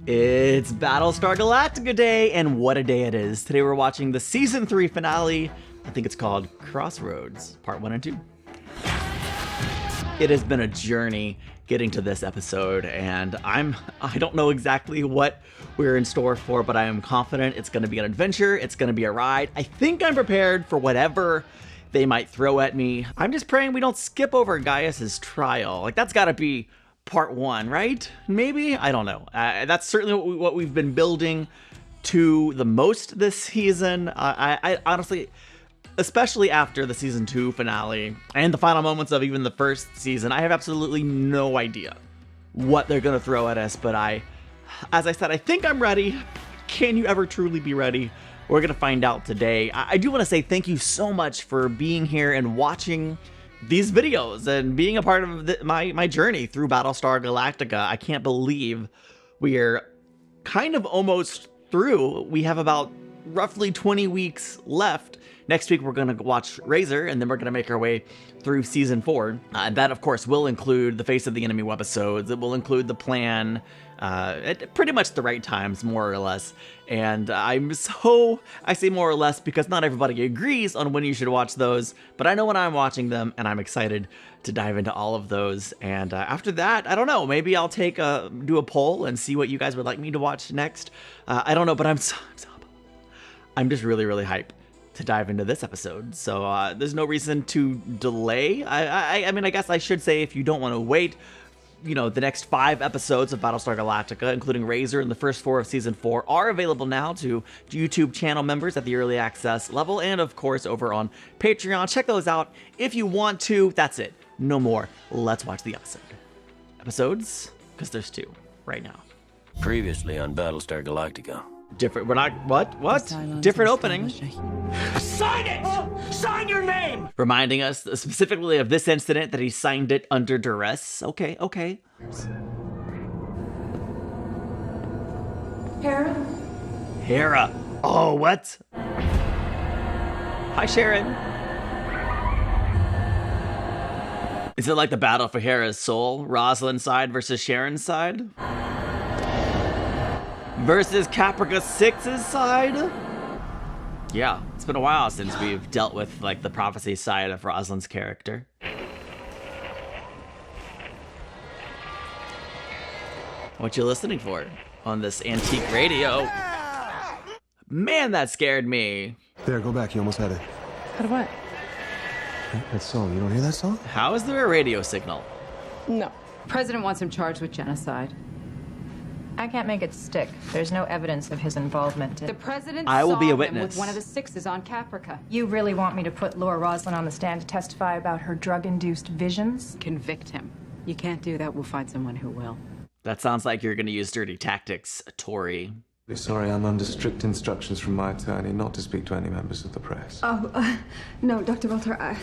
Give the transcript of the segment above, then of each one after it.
It's Battlestar Galactica Day, and what a day it is. Today we're watching the Season 3 finale. I think it's called Crossroads, Part 1 and 2. It has been a journey getting to this episode, and I don't know exactly what we're in store for, but I am confident it's going to be an adventure, it's going to be a ride. I think I'm prepared for whatever they might throw at me. I'm just praying we don't skip over Gaius's trial. Like, that's got to be Part 1, right? Maybe? I don't know. That's certainly what we've been building to the most this season. I honestly, especially after the Season 2 finale and the final moments of even the first season, I have absolutely no idea what they're going to throw at us. But as I said, I think I'm ready. Can you ever truly be ready? We're going to find out today. I do want to say thank you so much for being here and watching these videos and being a part of my journey through Battlestar Galactica. I can't believe we're kind of almost through. We have about roughly 20 weeks left. Next week, we're going to watch Razor, and then we're going to make our way through Season 4. That, of course, will include the Face of the Enemy webisodes. It will include the plan at pretty much the right times, more or less. And I say more or less because not everybody agrees on when you should watch those, but I know when I'm watching them, and I'm excited to dive into all of those. And after that, I don't know, maybe I'll do a poll and see what you guys would like me to watch next. I don't know, but I'm just really, really hyped to dive into this episode. So there's no reason to delay. I mean, I guess I should say, if you don't want to wait, you know, the next 5 episodes of Battlestar Galactica, including Razor and the first 4 of Season 4, are available now to YouTube channel members at the early access level, and of course over on Patreon. Check those out if you want to. That's it. No more. Let's watch the episodes, because there's 2 right now. Previously on Battlestar Galactica. Different. We're not. What? Different opening. Sign it! Sign your name! Reminding us specifically of this incident, that he signed it under duress. Okay. Hera. Oh, what? Hi, Sharon. Is it like the battle for Hera's soul? Rosalind's side versus Sharon's side? Versus Caprica 6's side? Yeah, it's been a while since we've dealt with like the prophecy side of Rosalind's character. What you listening for on this antique radio? Man, that scared me. There, go back. You almost had it. Had what? That song. You don't hear that song? How is there a radio signal? No. President wants him charged with genocide. I can't make it stick. There's no evidence of his involvement. The president I will be a saw him witness. with one of the 6s on Caprica. You really want me to put Laura Roslin on the stand to testify about her drug-induced visions? Convict him. You can't do that. We'll find someone who will. That sounds like you're going to use dirty tactics, Tori. Sorry, I'm under strict instructions from my attorney not to speak to any members of the press. Oh, no, Dr. Baltar,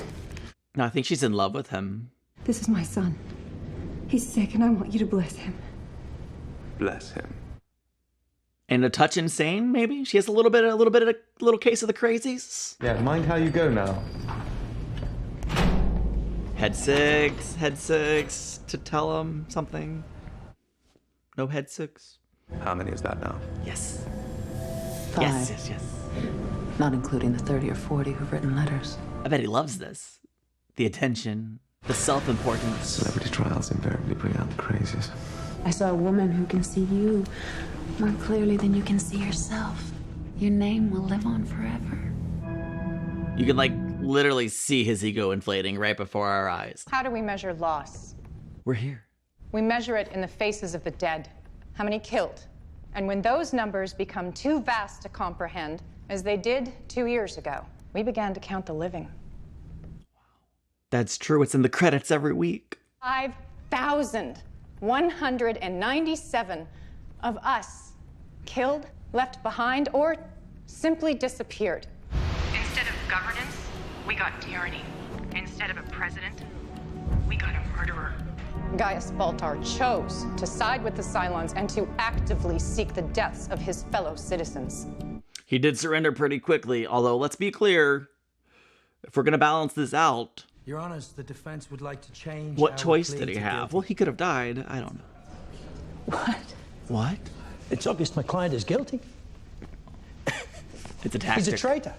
No, I think she's in love with him. this is my son. He's sick, and I want you to bless him. Bless him. And a touch insane, maybe? She has a little case of the crazies. Yeah, mind how you go now. Head six to tell him something. No head 6. How many is that now? Yes. 5. Yes. Not including the 30 or 40 who've written letters. I bet he loves this. The attention, the self-importance. Celebrity trials invariably bring out the crazies. I saw a woman who can see you more clearly than you can see yourself. Your name will live on forever. You can like literally see his ego inflating right before our eyes. How do we measure loss? We're here. We measure it in the faces of the dead. How many killed? And when those numbers become too vast to comprehend, as they did 2 years ago, we began to count the living. That's true. It's in the credits every week. 5,197 of us killed, left behind, or simply disappeared. Instead of governance, we got tyranny. Instead of a president, we got a murderer. Gaius Baltar chose to side with the Cylons and to actively seek the deaths of his fellow citizens. He did surrender pretty quickly, although let's be clear, if we're going to balance this out, Your Honor, the defense would like to change. what choice did he have? Well, he could have died. I don't know. What? What? It's obvious my client is guilty. It's a tactic. He's a traitor.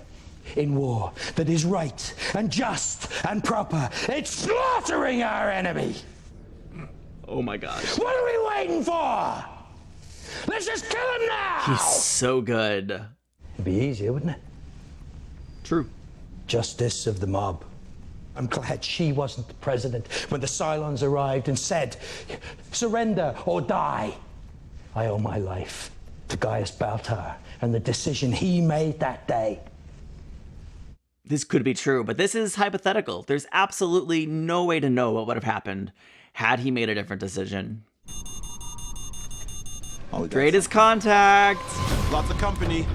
In war that is right and just and proper, it's slaughtering our enemy. Oh my god. What are we waiting for? Let's just kill him now! He's so good. It'd be easier, wouldn't it? True. Justice of the mob. I'm glad she wasn't the president when the Cylons arrived and said, surrender or die. I owe my life to Gaius Baltar and the decision he made that day. This could be true, but this is hypothetical. There's absolutely no way to know what would have happened had he made a different decision. Greatest contact. Lots of company.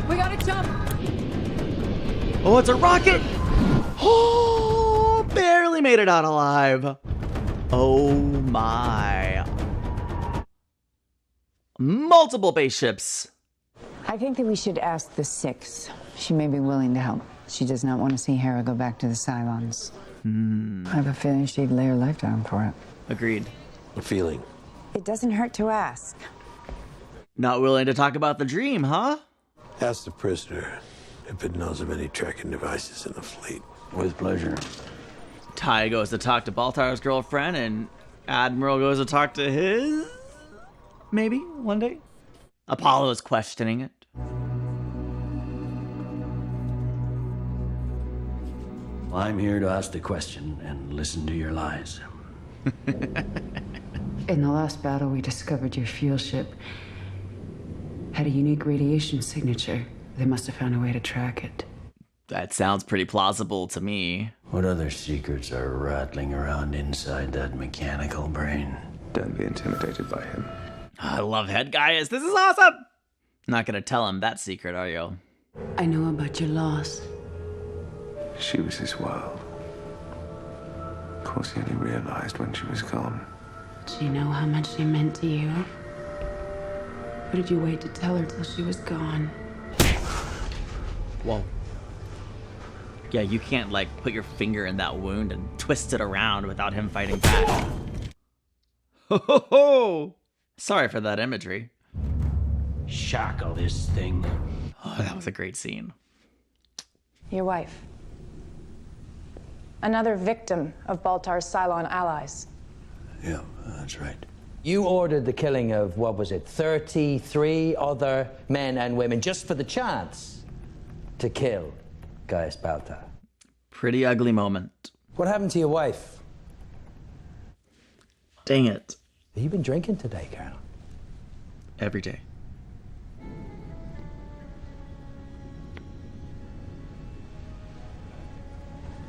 We gotta jump. Oh, it's a rocket. Oh, barely made it out alive. Oh my. Multiple base ships. I think that we should ask the Six. She may be willing to help. She does not want to see Hera go back to the Cylons. I have a feeling she'd lay her life down for it. Agreed. A feeling. It doesn't hurt to ask. Not willing to talk about the dream, huh? Ask the prisoner if it knows of any tracking devices in the fleet. With pleasure. Ty goes to talk to Baltar's girlfriend, and Admiral goes to talk to his... Maybe, one day. Apollo is questioning it. I'm here to ask the question and listen to your lies. In the last battle, we discovered your fuel ship had a unique radiation signature. They must have found a way to track it. That sounds pretty plausible to me. What other secrets are rattling around inside that mechanical brain? Don't be intimidated by him. I love Head Gaius. This is awesome. Not gonna tell him that secret, are you? I know about your loss. She was his world. Of course, he only realized when she was gone. Do you know how much she meant to you? Or did you wait to tell her till she was gone? Whoa. Yeah, you can't, like, put your finger in that wound and twist it around without him fighting back. Ho ho ho! Sorry for that imagery. Shackle this thing. Oh, that was a great scene. Your wife. Another victim of Baltar's Cylon allies. Yeah, that's right. You ordered the killing of, what was it, 33 other men and women just for the chance to kill Gaius Baltar. Pretty ugly moment. What happened to your wife? Dang it. Have you been drinking today, Colonel? Every day.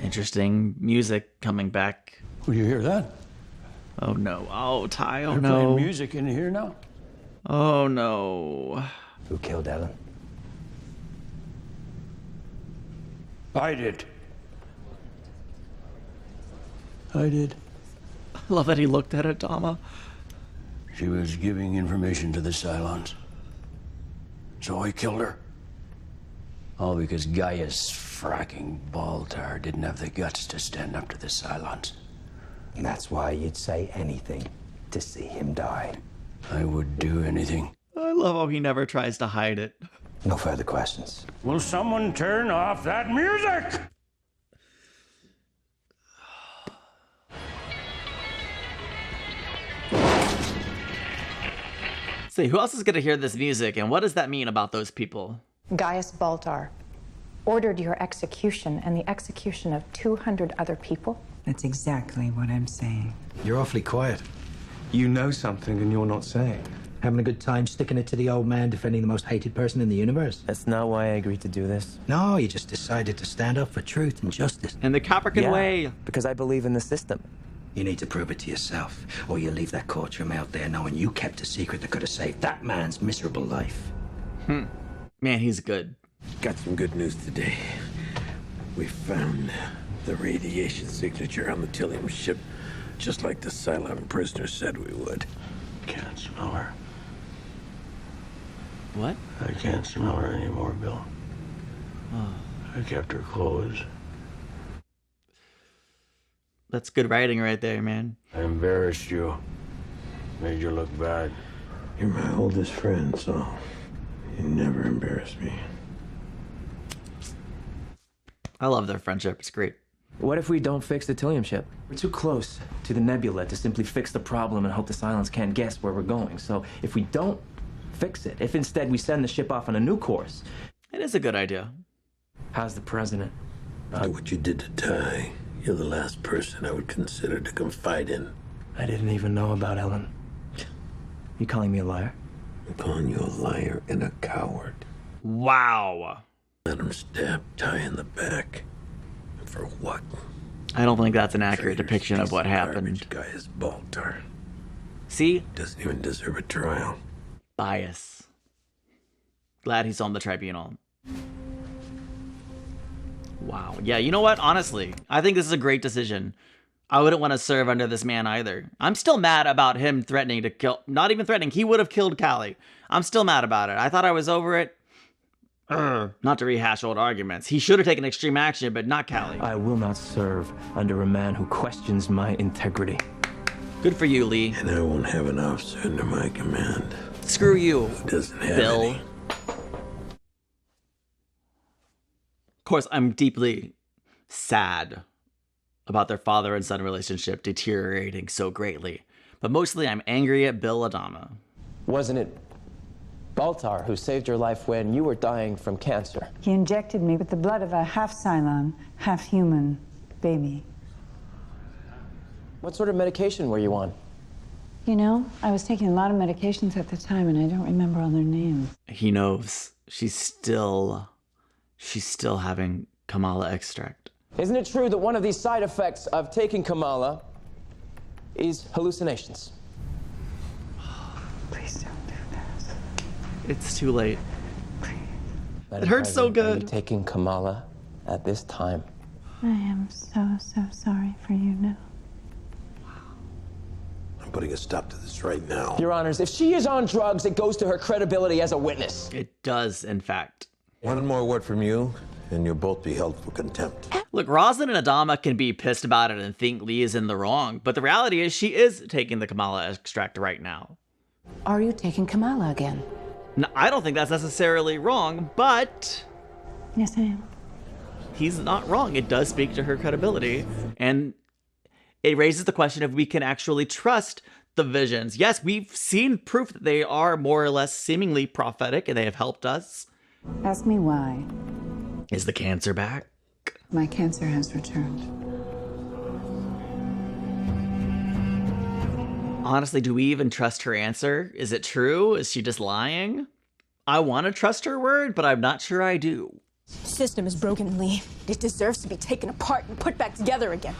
Interesting music coming back. Will you hear that? Oh no. Oh, Ty, oh They're no. playing music in here now. Oh no. Who killed Ellen? I did. I did. I love that he looked at Adama. She was giving information to the Cylons. So I killed her. All because Gaius fracking Baltar didn't have the guts to stand up to the Cylons. And that's why you'd say anything to see him die. I would do anything. I love how he never tries to hide it. No further questions. Will someone turn off that music? See, who else is going to hear this music, and what does that mean about those people? Gaius Baltar ordered your execution and the execution of 200 other people. That's exactly what I'm saying. You're awfully quiet. You know something and you're not saying. Having a good time sticking it to the old man defending the most hated person in the universe? That's not why I agreed to do this. No, you just decided to stand up for truth and justice. In the Capricorn way. Because I believe in the system. You need to prove it to yourself, or you leave that courtroom out there knowing you kept a secret that could have saved that man's miserable life. Man, he's good. Got some good news today. We found the radiation signature on the Tillium ship, just like the Cylon prisoner said we would. Can't smell her. What? I can't smell her anymore, Bill. Oh. I kept her clothes. That's good writing right there, man. I embarrassed you. Made you look bad. You're my oldest friend, so you never embarrass me. I love their friendship. It's great. What if we don't fix the Tillium ship? We're too close to the nebula to simply fix the problem and hope the Cylons can't guess where we're going. So if we don't fix it, if instead we send the ship off on a new course... It is a good idea. How's the president? After what you did to Ty, you're the last person I would consider to confide in. I didn't even know about Ellen. You calling me a liar? I'm calling you a liar and a coward. Wow. Let him stab Ty in the back. For what? I don't think that's an accurate depiction of what happened. Guy is Baltar. See? Doesn't even deserve a trial. Bias. Glad he's on the tribunal. Wow. Yeah, you know what? Honestly, I think this is a great decision. I wouldn't want to serve under this man either. I'm still mad about him threatening to kill... Not even threatening. He would have killed Callie. I'm still mad about it. I thought I was over it. Not to rehash old arguments. He should have taken extreme action, but not Callie. I will not serve under a man who questions my integrity. Good for you, Lee. And I won't have an officer under my command. Screw you, Who doesn't have Bill. any. Of course, I'm deeply sad about their father and son relationship deteriorating so greatly. But mostly I'm angry at Bill Adama. Wasn't it Baltar who saved your life when you were dying from cancer? He injected me with the blood of a half Cylon, half human baby. What sort of medication were you on? You know, I was taking a lot of medications at the time, and I don't remember all their names. He knows she's still having Kamala extract. Isn't it true that one of these side effects of taking Kamala is hallucinations? Please don't do this. It's too late. Madam It hurts so President, are good. you taking Kamala at this time? I am so sorry for you now. I'm putting a stop to this right now. Your Honors, if she is on drugs, it goes to her credibility as a witness. It does, in fact. One more word from you, and you'll both be held for contempt. Look, Roslyn and Adama can be pissed about it and think Lee is in the wrong, but the reality is she is taking the Kamala extract right now. Are you taking Kamala again? No, I don't think that's necessarily wrong, but Yes, I am. he's not wrong. It does speak to her credibility, and it raises the question if we can actually trust the visions. Yes, we've seen proof that they are more or less seemingly prophetic, and they have helped us. Ask me why. Is the cancer back? My cancer has returned. Honestly, do we even trust her answer? Is it true? Is she just lying? I want to trust her word, but I'm not sure I do. System is broken, Lee. It deserves to be taken apart and put back together again.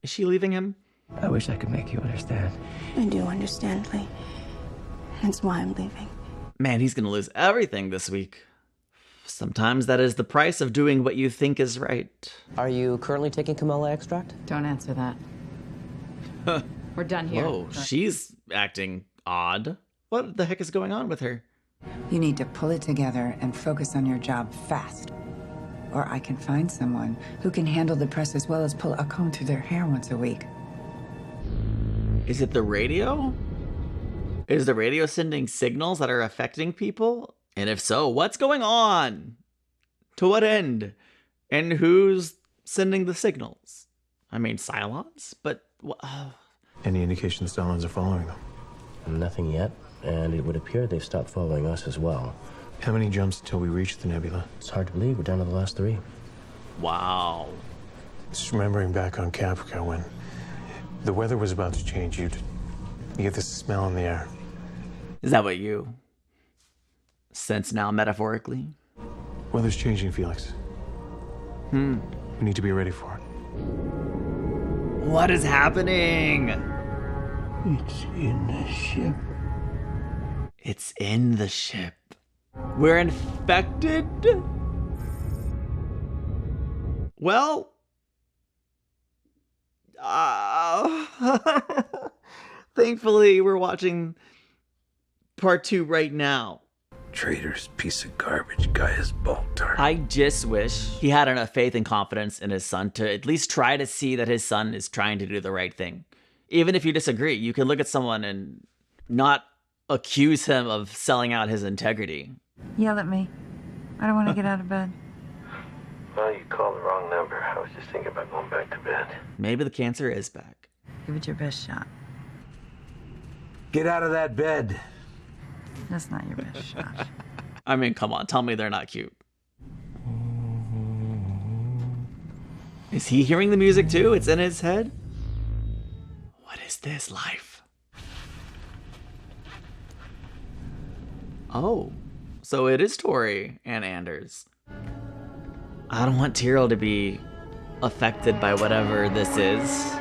Is she leaving him? I wish I could make you understand. I do understand, Lee. That's why I'm leaving. Man, he's going to lose everything this week. Sometimes that is the price of doing what you think is right. Are you currently taking Kamala extract? Don't answer that. We're done here. Whoa, she's acting odd. What the heck is going on with her? You need to pull it together and focus on your job fast. Or I can find someone who can handle the press as well as pull a comb through their hair once a week. Is it the radio? Is the radio sending signals that are affecting people? And if so, what's going on? To what end? And who's sending the signals? I mean, Cylons? But... Any indication the Cylons are following them? Nothing yet, and it would appear they've stopped following us as well. How many jumps until we reach the nebula? It's hard to believe we're down to the last 3. Wow. Just remembering back on Caprica when the weather was about to change, you get this smell in the air. Is that what you sense now, metaphorically? Weather's changing, Felix. We need to be ready for it. What is happening? It's in the ship. It's in the ship. We're infected? Well... thankfully, we're watching part 2 right now. Traitor's piece of garbage, Gaius Baltar. I just wish he had enough faith and confidence in his son to at least try to see that his son is trying to do the right thing. Even if you disagree, you can look at someone and not accuse him of selling out his integrity. Yell at me. I don't want to get out of bed. Well, you called the wrong number. I was just thinking about going back to bed. Maybe the cancer is back. Give it your best shot. Get out of that bed. That's not your best shot. I mean, come on, tell me they're not cute. Is he hearing the music too? It's in his head? What is this life? Oh, so it is Tori and Anders. I don't want Tyrell to be affected by whatever this is.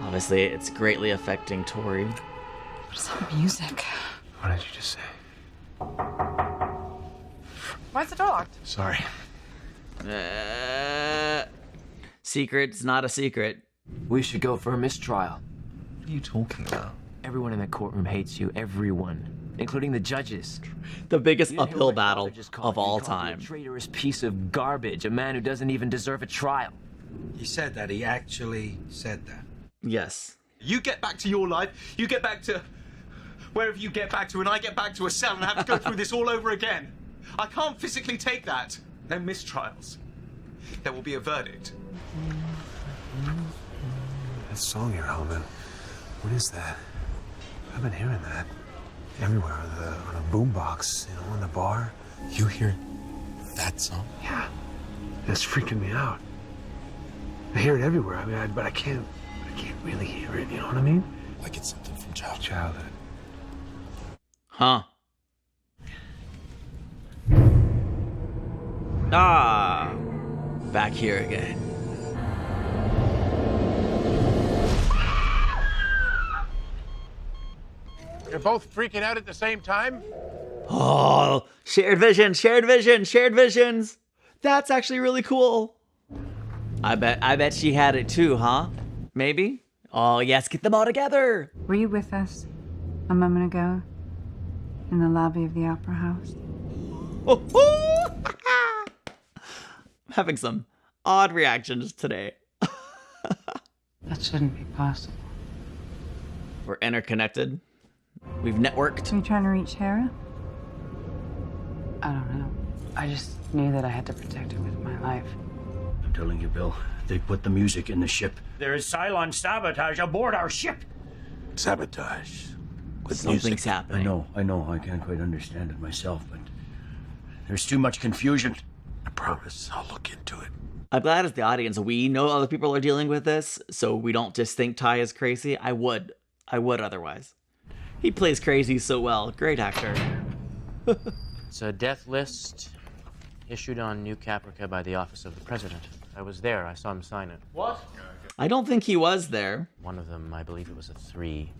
Obviously, it's greatly affecting Tori. What's that music? What did you just say? Why's the door locked? Sorry. Secret's not a secret. We should go for a mistrial. What are you talking about? Everyone in that courtroom hates you. Everyone. Including the judges. The biggest uphill battle of all time. A traitorous piece of garbage. A man who doesn't even deserve a trial. He said that. He actually said that. Yes. You get back to your life. You get back to wherever you get back to, and I get back to a cell and have to go through this all over again. I can't physically take that. No mistrials. There will be a verdict. That song you're humming, what is that? I've been hearing that everywhere on a boombox, in the bar. You hear that song? Yeah. It's freaking me out. I hear it everywhere. I mean, but I can't really hear it. You know what I mean? Like it's something from childhood. Childhood. Huh. Ah, back here again. You're both freaking out at the same time? Oh, shared vision, shared vision, shared visions. That's actually really cool. I bet she had it too, huh? Maybe? Oh, yes, get them all together. Were you with us a moment ago in the lobby of the Opera House? I'm having some odd reactions today. That shouldn't be possible. We're interconnected. We've networked. Are you trying to reach Hera? I don't know. I just knew that I had to protect her with my life. I'm telling you, Bill, they put the music in the ship. There is Cylon sabotage aboard our ship. Sabotage. With Something's music. happening. I know. I can't quite understand it myself, but there's too much confusion. I promise I'll look into it. I'm glad as the audience, we know other people are dealing with this, so we don't just think Ty is crazy. I would otherwise. He plays crazy so well. Great actor. It's a death list issued on New Caprica by the Office of the President. I was there. I saw him sign it. What? I don't think he was there. One of them, I believe it was a 3,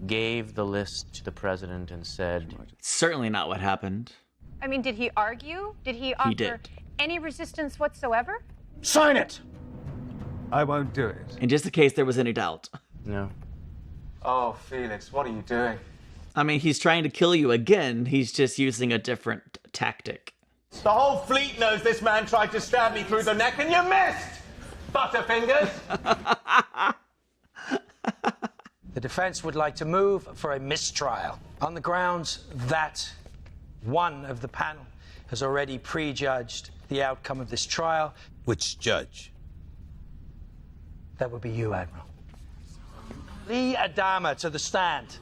gave the list to the president and said... Certainly not what happened. I mean, did he argue? Did he offer did. any resistance whatsoever? Sign it! I won't do it. And just in case there was any doubt. No. Oh, Felix, what are you doing? I mean, he's trying to kill you again. He's just using a different tactic. The whole fleet knows this man tried to stab me through the neck and you missed! Butterfingers! The defense would like to move for a mistrial on the grounds that one of the panel has already prejudged the outcome of this trial. Which judge? That would be you, Admiral. Lee Adama to the stand.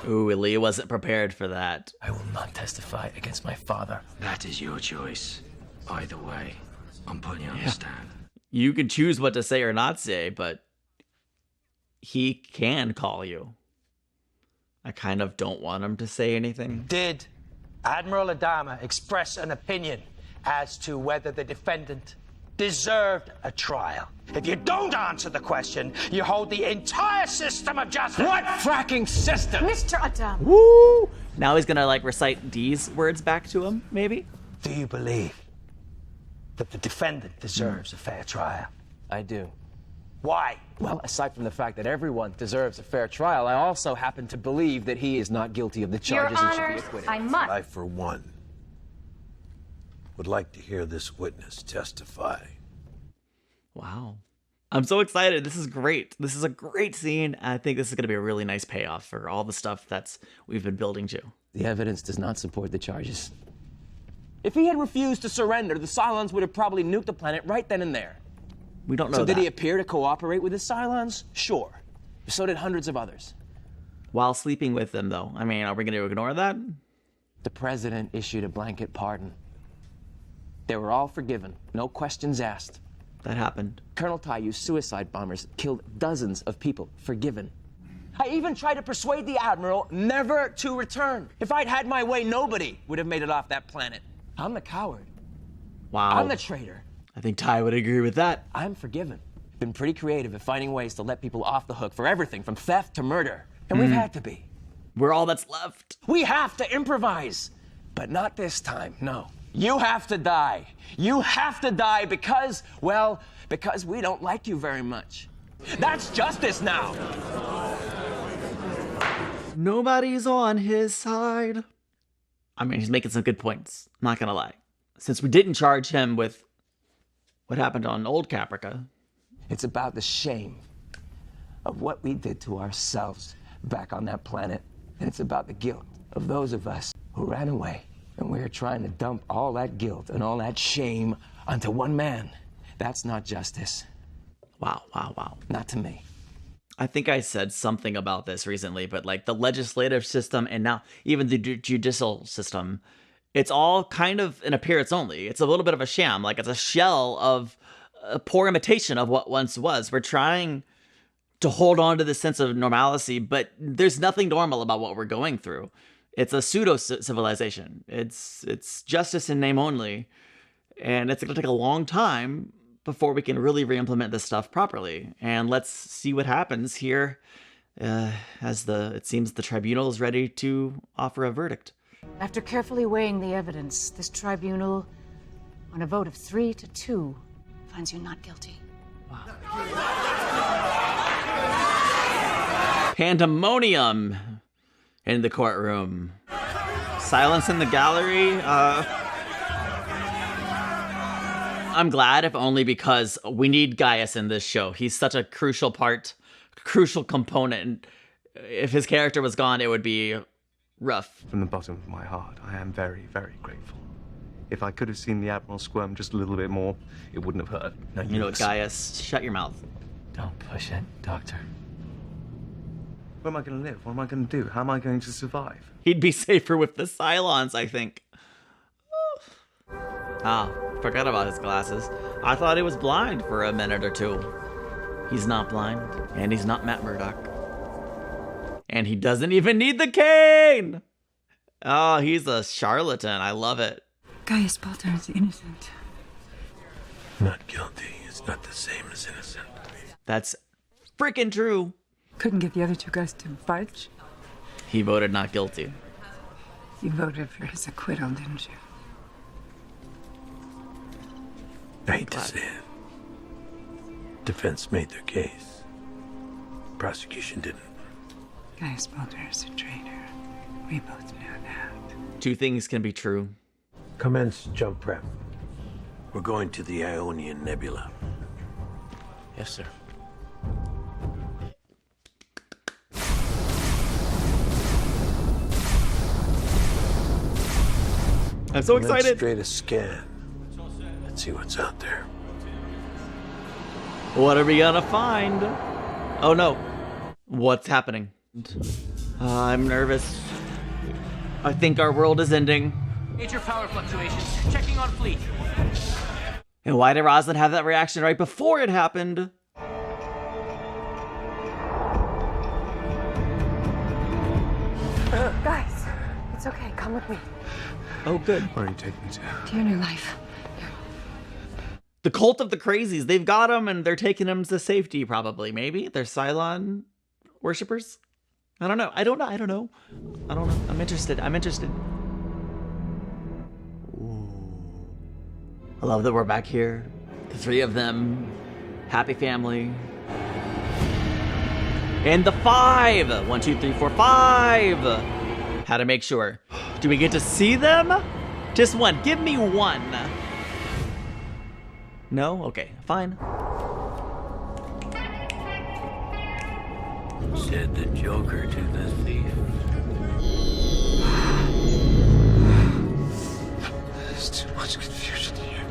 Ooh, Lee wasn't prepared for that. I will not testify against my father. That is your choice. Either way, I'm putting you on the stand. You can choose what to say or not say, but he can call you. I kind of don't want him to say anything. Did Admiral Adama express an opinion as to whether the defendant deserved a trial? If you don't answer the question, you hold the entire system of justice. What fracking system? Mr. Adama. Woo! Now he's gonna recite these words back to him, maybe? Do you believe that the defendant deserves a fair trial? I do. Why? Well, aside from the fact that everyone deserves a fair trial, I also happen to believe that he is not guilty of the charges Your and should Honors, be acquitted. I must. I, for one, would like to hear this witness testify. Wow. I'm so excited. This is great. This is a great scene. I think this is going to be a really nice payoff for all the stuff we've been building to. The evidence does not support the charges. If he had refused to surrender, the Cylons would have probably nuked the planet right then and there. We don't know So that. did he appear to cooperate with the Cylons? Sure. So did hundreds of others. While sleeping with them, though. I mean, are we going to ignore that? The president issued a blanket pardon. They were all forgiven. No questions asked. That happened. Colonel Tai used suicide bombers, killed dozens of people. Forgiven. I even tried to persuade the Admiral never to return. If I'd had my way, nobody would have made it off that planet. I'm the coward. Wow. I'm the traitor. I think Ty would agree with that. I'm forgiven. Been pretty creative at finding ways to let people off the hook for everything from theft to murder. And we've had to be. We're all that's left. We have to improvise. But not this time, no. You have to die. You have to die because we don't like you very much. That's justice now. Nobody's on his side. I mean, he's making some good points. I'm not gonna lie. Since we didn't charge him with what happened on old Caprica. It's about the shame of what we did to ourselves back on that planet. And it's about the guilt of those of us who ran away. And we're trying to dump all that guilt and all that shame onto one man. That's not justice. Wow, wow, wow. Not to me. I think I said something about this recently, but like the legislative system and now even the judicial system, it's all kind of an appearance only. It's a little bit of a sham. Like it's a shell of a poor imitation of what once was. We're trying to hold on to this sense of normalcy, but there's nothing normal about what we're going through. It's a pseudo-civilization. It's justice in name only. And it's going to take a long time before we can really re-implement this stuff properly. And let's see what happens here as it seems the tribunal is ready to offer a verdict. After carefully weighing the evidence, this tribunal, on a vote of 3-2, finds you not guilty. Pandemonium in the courtroom. Silence in the gallery. I'm glad, if only because we need Gaius in this show. He's such a crucial component. And if his character was gone, it would be rough. From the bottom of my heart, I am very, very grateful. If I could have seen the Admiral squirm just a little bit more, it wouldn't have hurt. No, you know what, Gaius? Shut your mouth. Don't push it, Doctor. Where am I going to live? What am I going to do? How am I going to survive? He'd be safer with the Cylons, I think. Forgot about his glasses. I thought he was blind for a minute or two. He's not blind, and he's not Matt Murdock. And he doesn't even need the cane! Oh, he's a charlatan. I love it. Gaius Baltar is innocent. Not guilty is not the same as innocent. That's freaking true. Couldn't get the other two guys to budge. He voted not guilty. You voted for his acquittal, didn't you? I hate to say it. Defense made their case. Prosecution didn't. Gaius Baltar is a traitor. We both know that. Two things can be true. Commence jump prep. We're going to the Ionian Nebula. Yes, sir. I'm so excited. Straight a scan. Let's see what's out there. What are we gonna find? Oh no. What's happening? I'm nervous. I think our world is ending. Major power fluctuations. Checking on fleet. And why did Rosalind have that reaction right before it happened? Guys, it's okay. Come with me. Oh, good. Where are you taking me to? To your new life. The cult of the crazies. They've got him and they're taking him to safety, probably. Maybe. They're Cylon worshippers? I don't know. I don't know. I'm interested. Ooh. I love that we're back here. The three of them. Happy family. And the 5! 1, 2, 3, 4, 5! How to make sure. Do we get to see them? Just one. Give me one. No? Okay, fine. Said the Joker to the thief. There's too much confusion here.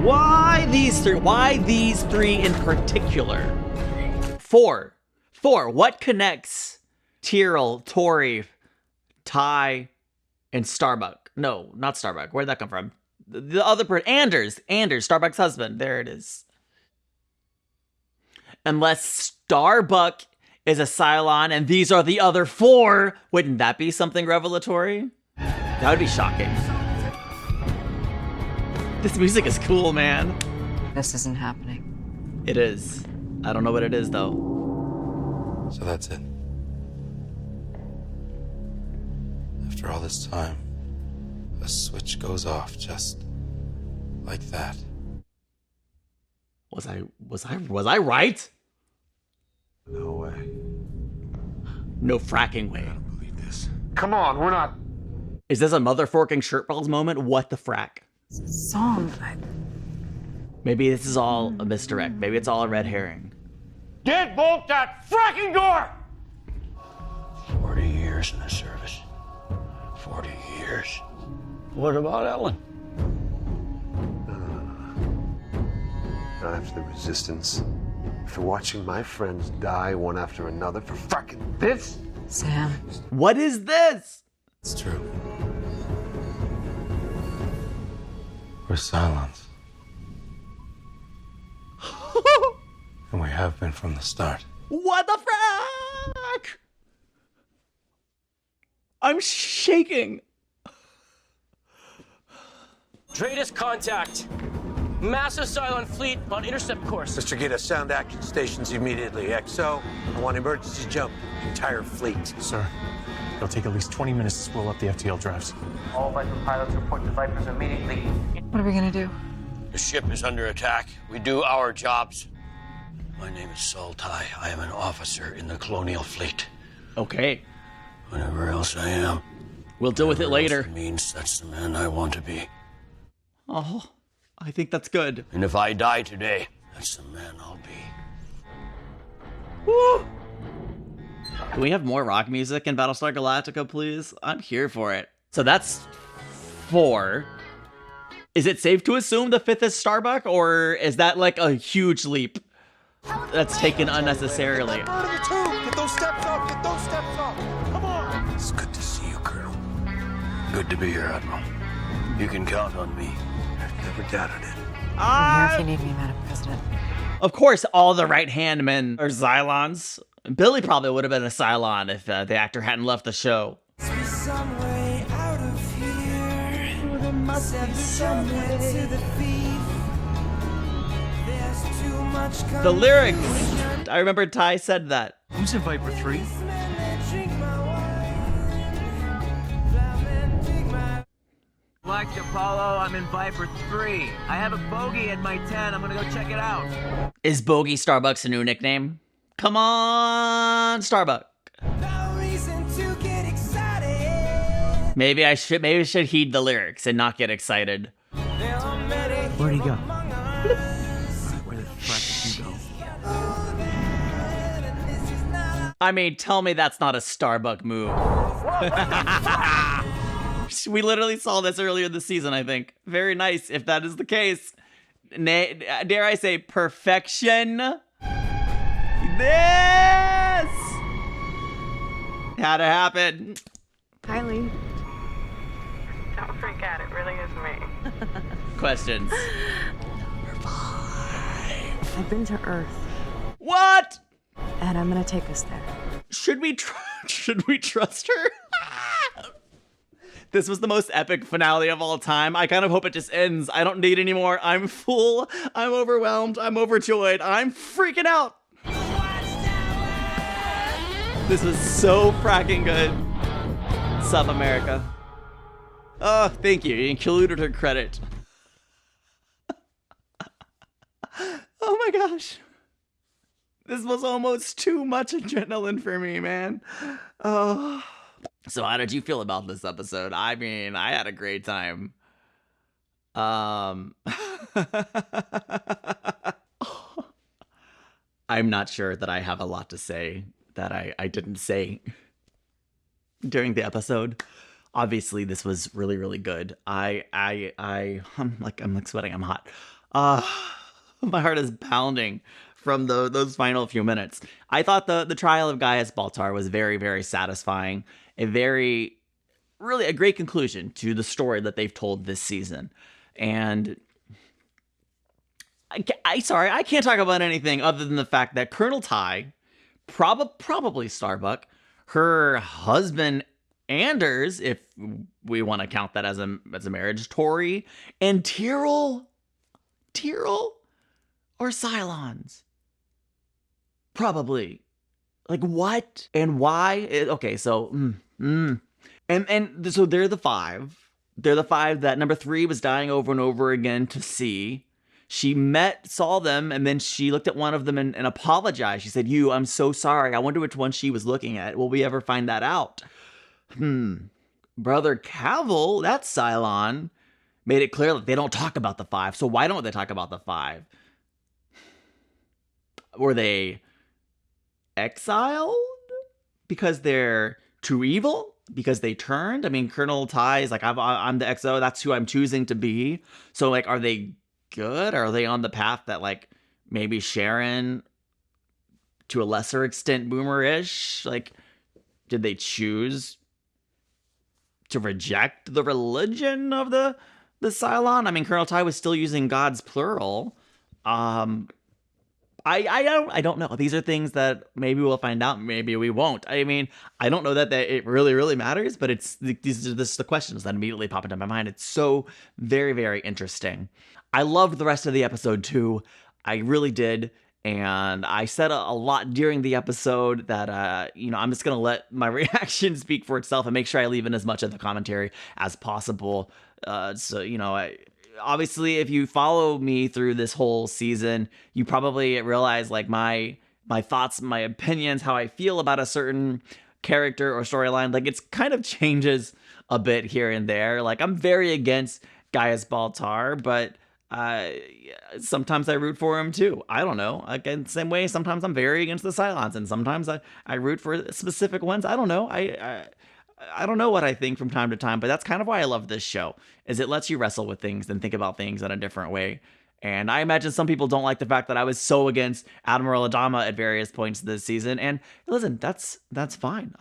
Why these three? Why these three in particular? Four. What connects Tyrell, Tori, Ty, and Starbuck? No, not Starbuck. Where'd that come from? The other person, Anders, Starbuck's husband. There it is. Unless Starbuck is a Cylon and these are the other four, wouldn't that be something revelatory? That would be shocking. This music is cool, man. This isn't happening. It is. I don't know what it is, though. So that's it. After all this time, a switch goes off just like that. Was I right? No way. No fracking way. I don't believe this. Come on, we're not. Is this a motherforking shirt balls moment? What the frack? Song. Maybe this is all a misdirect. Maybe it's all a red herring. Deadbolt that fracking door! 40 years in the service. 40 years. What about Ellen? Not after the resistance. After watching my friends die one after another for fracking this? Sam. What is this? It's true. We're Cylons. And we have been from the start. What the frack? I'm shaking. Dratus contact. Massive Cylon fleet on intercept course. Mr. Gita, sound action stations immediately. XO, I want emergency jump. Entire fleet. Sir, it'll take at least 20 minutes to spool up the FTL drives. All Viper pilots report to Vipers immediately. What are we gonna do? The ship is under attack. We do our jobs. My name is Saul Ty. I am an officer in the Colonial Fleet. Okay. Whatever else I am. We'll deal with it later. It means that's the man I want to be. Oh, I think that's good. And if I die today, that's the man I'll be. Woo! Can we have more rock music in Battlestar Galactica, please? I'm here for it. So that's 4. Is it safe to assume the 5th is Starbuck, or is that like a huge leap that's taken unnecessarily? Get those steps up! Get those steps up! Come on! It's good to see you, Colonel. Good to be here, Admiral. You can count on me. I've never doubted it. I'm here if you need me, Madam President. Of course, all the right-hand men are Cylons. Billy probably would have been a Cylon if the actor hadn't left the show. Some way out of here. There must be some way. There's too much. The lyrics. I remember Ty said that. Who's in Viper 3? Like Apollo, I'm in Viper 3. I have a bogey at my 10. I'm gonna go check it out. Is Bogey Starbucks a new nickname? Come on, Starbuck. No reason to get excited. Maybe I should heed the lyrics and not get excited. Where'd he go? Where the fuck did he go? I mean, tell me that's not a Starbuck move. We literally saw this earlier this season, I think. Very nice, if that is the case. Dare I say, perfection? This! Had to happen. Kylie. Don't freak out, it really is me. Questions. I've been to Earth. What? And I'm gonna take us there. Should we trust her? This was the most epic finale of all time. I kind of hope it just ends. I don't need any more. I'm full. I'm overwhelmed. I'm overjoyed. I'm freaking out. This was so fracking good. Sup, America. Oh, thank you. You included her credit. Oh my gosh. This was almost too much adrenaline for me, man. Oh. So how did you feel about this episode? I mean, I had a great time. I'm not sure that I have a lot to say that I didn't say during the episode. Obviously, this was really, really good. I'm like sweating. I'm hot. My heart is pounding from those final few minutes. I thought the trial of Gaius Baltar was very, very satisfying. Really a great conclusion to the story that they've told this season. And I can't talk about anything other than the fact that Colonel Ty, probably Starbuck, her husband Anders, if we want to count that as a marriage, Tori, and Tyrell or Cylons? Probably. Like, what and why? Okay, so and so they're the five. They're the five that number 3 was dying over and over again to see. She saw them, and then she looked at one of them and apologized. She said, I'm so sorry. I wonder which one she was looking at. Will we ever find that out? Brother Cavill, that Cylon, made it clear that they don't talk about the 5. So why don't they talk about the 5? Were they exiled because they're too evil? Because they turned? I mean, Colonel Ty is like, I'm the XO. That's who I'm choosing to be. So, like, are they good? Or are they on the path that, like, maybe Sharon, to a lesser extent, Boomer-ish? Like, did they choose to reject the religion of the Cylon? I mean, Colonel Ty was still using God's plural. I don't know. These are things that maybe we'll find out, maybe we won't. I mean, I don't know that it really, really matters, but these are the questions that immediately pop into my mind. It's so very, very interesting. I loved the rest of the episode too. I really did. And I said a lot during the episode that, I'm just going to let my reaction speak for itself and make sure I leave in as much of the commentary as possible. Obviously, if you follow me through this whole season, you probably realize like my thoughts, my opinions, how I feel about a certain character or storyline. Like, it's kind of changes a bit here and there. Like, I'm very against Gaius Baltar, but sometimes I root for him too. I don't know. Again, same way, sometimes I'm very against the Cylons, and sometimes I root for specific ones. I don't know. I don't know what I think from time to time, but that's kind of why I love this show, is it lets you wrestle with things and think about things in a different way. And I imagine some people don't like the fact that I was so against Admiral Adama at various points this season. And listen, that's fine.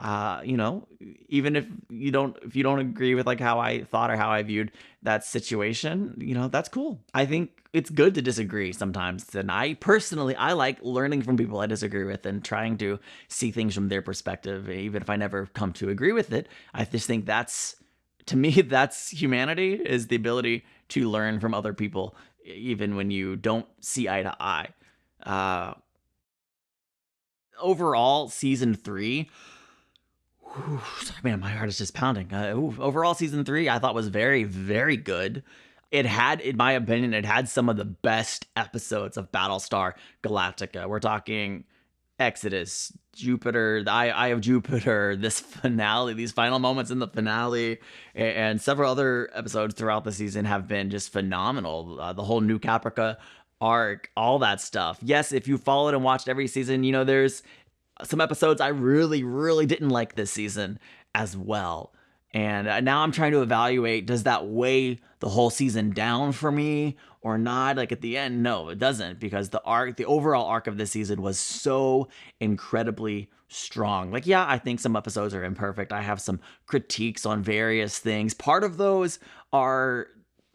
Even if you don't agree with like how I thought or how I viewed that situation, that's cool. I think it's good to disagree sometimes. And I personally like learning from people I disagree with and trying to see things from their perspective, even if I never come to agree with it. I just think to me, that's humanity, is the ability to learn from other people, even when you don't see eye to eye. Overall, season 3, man, my heart is just pounding. Overall, season 3, I thought was very, very good. It had, in my opinion, some of the best episodes of Battlestar Galactica. We're talking Exodus, Jupiter, the Eye of Jupiter, this finale, these final moments in the finale, and several other episodes throughout the season have been just phenomenal. The whole New Caprica arc, all that stuff. Yes, if you followed and watched every season, there's some episodes I really, really didn't like this season as well. And now I'm trying to evaluate, does that weigh the whole season down for me or not? Like, at the end, no, it doesn't, because the overall arc of this season was so incredibly strong. Like, yeah, I think some episodes are imperfect. I have some critiques on various things. Part of those are,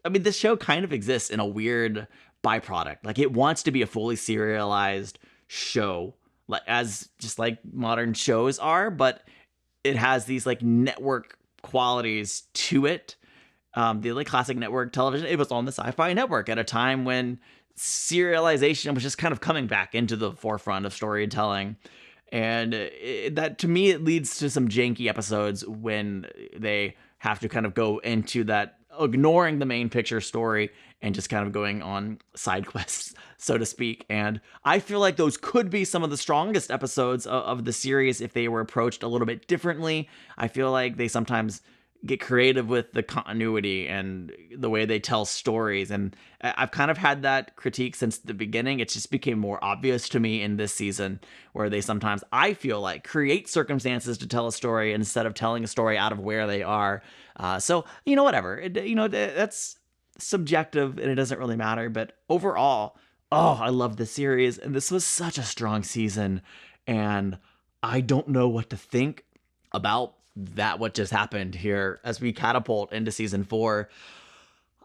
this show kind of exists in a weird byproduct. Like, it wants to be a fully serialized show, just like modern shows are, but it has these like network qualities to it. The like classic network television, it was on the Sci-Fi Network at a time when serialization was just kind of coming back into the forefront of storytelling. And that, to me, it leads to some janky episodes when they have to kind of go into that, ignoring the main picture story and just kind of going on side quests, so to speak. And I feel like those could be some of the strongest episodes of the series if they were approached a little bit differently. I feel like they sometimes get creative with the continuity and the way they tell stories. And I've kind of had that critique since the beginning. It just became more obvious to me in this season, where they sometimes, I feel like, create circumstances to tell a story instead of telling a story out of where they are. So, whatever. That's subjective and it doesn't really matter. But overall, I love this series. And this was such a strong season. And I don't know what to think about what just happened here as we catapult into season 4.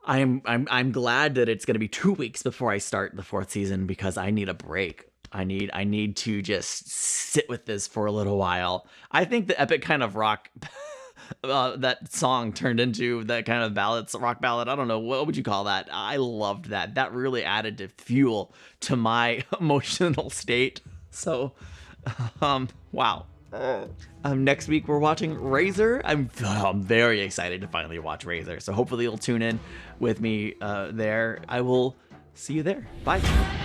I'm glad that it's going to be 2 weeks before I start the 4th season, because I need a break. I need to just sit with this for a little while. I think the epic kind of rock that song turned into that kind of rock ballad. I don't know, what would you call that? I loved that. That really added to fuel to my emotional state. So, wow. Next week we're watching Razor. I'm very excited to finally watch Razor. So hopefully you'll tune in with me there. I will see you there. Bye.